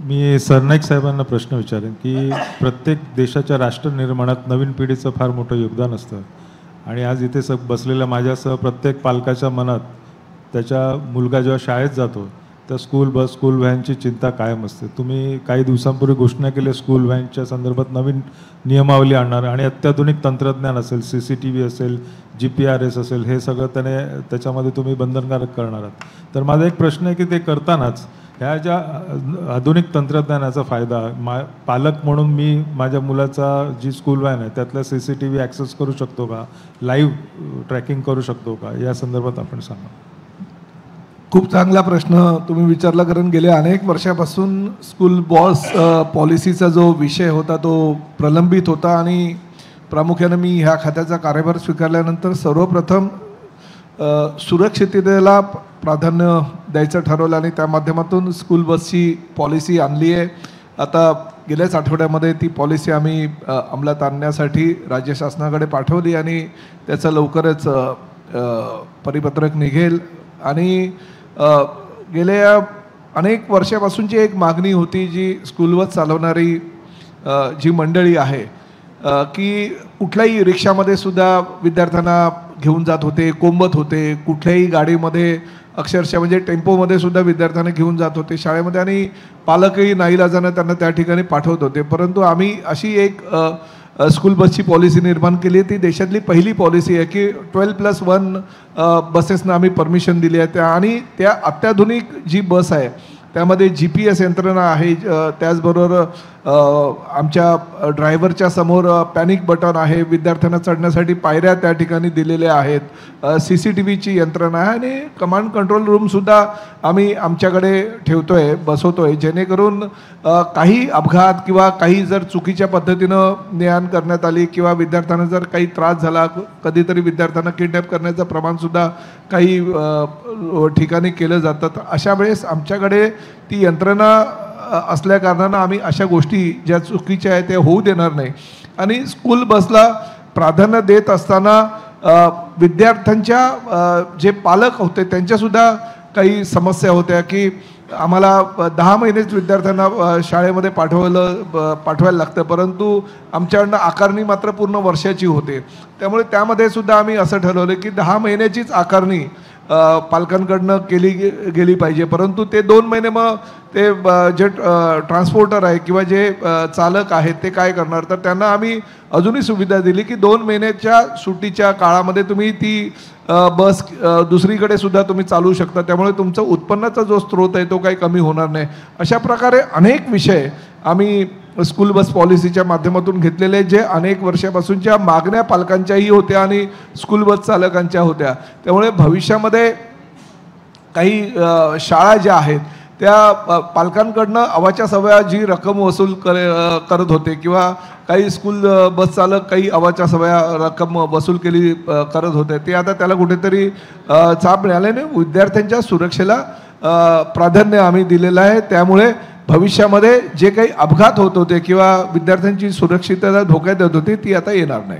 मी सरनाईक साहेबांना प्रश्न विचारेन की प्रत्येक देशाच्या राष्ट्रनिर्माणात नवीन पिढीचं फार मोठं योगदान असतं आणि आज इथे बसलेल्या माझ्यासह प्रत्येक पालकाच्या मनात त्याच्या मुलगा जेव्हा शाळेत जातो त्या स्कूल बस स्कूल व्हॅनची चिंता कायम असते. तुम्ही काही दिवसांपूर्वी घोषणा केली स्कूल व्हॅनच्या संदर्भात नवीन नियमावली आणणार आणि अत्याधुनिक तंत्रज्ञान असेल, CCTV असेल, GPRS असेल, हे सगळं त्याच्यामध्ये तुम्ही बंधनकारक करणार आहात. तर माझा एक प्रश्न आहे की ते करतानाच ह्या ज्या आधुनिक तंत्रज्ञानाचा फायदा पालक म्हणून मी माझ्या मुलाचा जी स्कूल व्हॅन आहे त्यातला CCTV ॲक्सेस करू शकतो का, लाईव्ह ट्रॅकिंग करू शकतो का, या संदर्भात आपण सांगा. खूप चांगला प्रश्न तुम्ही विचारला, कारण गेल्या अनेक वर्षापासून स्कूल बस पॉलिसीचा जो विषय होता तो प्रलंबित होता आणि प्रामुख्याने मी ह्या खात्याचा कार्यभार स्वीकारल्यानंतर सर्वप्रथम सुरक्षिततेला प्राधान्य द्यायचं ठरवलं आणि त्या माध्यमातून स्कूल बसची पॉलिसी आणली आहे. आता गेल्याच आठवड्यामध्ये ती पॉलिसी आम्ही अंमलात आणण्यासाठी राज्य शासनाकडे पाठवली आणि त्याचं लवकरच परिपत्रक निघेल. आणि गेल्या अनेक वर्षापासूनची एक मागणी होती जी स्कूल बस चालवणारी जी मंडळी आहे की कुठल्याही रिक्षामध्ये सुद्धा विद्यार्थ्यांना घेऊन जात होते, कोंबत होते, कुठल्याही गाडीमध्ये अक्षरशः म्हणजे टेम्पोमध्ये सुद्धा विद्यार्थ्यांना घेऊन जात होते शाळेमध्ये आणि पालकही नाईलाजानं त्यांना त्या ठिकाणी पाठवत होते. परंतु आम्ही अशी एक स्कूल बसची पॉलिसी निर्माण केली आहे. ती देशातली पहिली पॉलिसी आहे की 12+1 बसेसना आम्ही परमिशन दिली आहे आणि त्या अत्याधुनिक जी बस आहे त्यामध्ये GPS यंत्रणा आहे, त्याचबरोबर आमच्या ड्रायव्हरच्या समोर पॅनिक बटन आहे, विद्यार्थ्यांना चढण्यासाठी पायऱ्या त्या ठिकाणी दिलेल्या आहेत, CCTVची यंत्रणा आहे आणि कमांड कंट्रोल रूमसुद्धा आम्ही आमच्याकडे बसवतो आहे जेणेकरून काही अपघात किंवा काही जर चुकीच्या पद्धतीनं ने-आण करण्यात आली किंवा विद्यार्थ्यांना जर काही त्रास झाला, कधीतरी विद्यार्थ्यांना किडनॅप करण्याचं प्रमाणसुद्धा काही ठिकाणी केलं जातं. तर अशा वेळेस आमच्याकडे ती यंत्रणा असल्या कारणानं आम्ही अशा गोष्टी ज्या चुकीच्या आहेत त्या होऊ देणार नाही. आणि स्कूल बसला प्राधान्य देत असताना विद्यार्थ्यांच्या जे पालक होते त्यांच्यासुद्धा काही समस्या होत्या की आम्हाला 10 महिनेच विद्यार्थ्यांना शाळेमध्ये पाठवायला लागतं, परंतु आमच्याकडनं आकारणी मात्र पूर्ण वर्षाची होते. त्यामुळे त्यामध्ये सुद्धा आम्ही असं ठरवलं की 10 महिन्याचीच आकारणी पालकांकडनं केली गेली पाहिजे. परंतु ते 2 महिने मग ते जे ट्रान्सपोर्टर आहे किंवा जे चालक आहेत ते काय करणार, तर त्यांना आम्ही अजूनही सुविधा दिली की 2 महिन्याच्या सुट्टीच्या काळामध्ये तुम्ही ती बस दुसरीकडे सुद्धा तुम्ही चालवू शकता. त्यामुळे तुमचा उत्पन्नाचा जो स्रोत आहे तो काही कमी होणार नाही. अशा प्रकारे अनेक विषय आम्ही स्कूल बस पॉलिसीच्या माध्यमातून घेतलेले जे अनेक वर्षापासूनच्या मागण्या पालकांच्याही होत्या आणि स्कूल बस चालकांच्या होत्या. त्यामुळे भविष्यामध्ये काही शाळा ज्या आहेत त्या पालकांकडनं अवाच्या सव्या जी रक्कम वसूल करत होते किंवा काही स्कूल बस चालक काही अवाच्या सव्या रक्कम वसूल करत होते, ते आता त्याला कुठेतरी चाप मिळाल्याने विद्यार्थ्यांच्या सुरक्षेला प्राधान्य आम्ही दिलेलं आहे. त्यामुळे भविष्यामध्ये जे काही अपघात होत होते किंवा विद्यार्थ्यांची सुरक्षितता धोक्यात येत होती ती आता येणार नाही.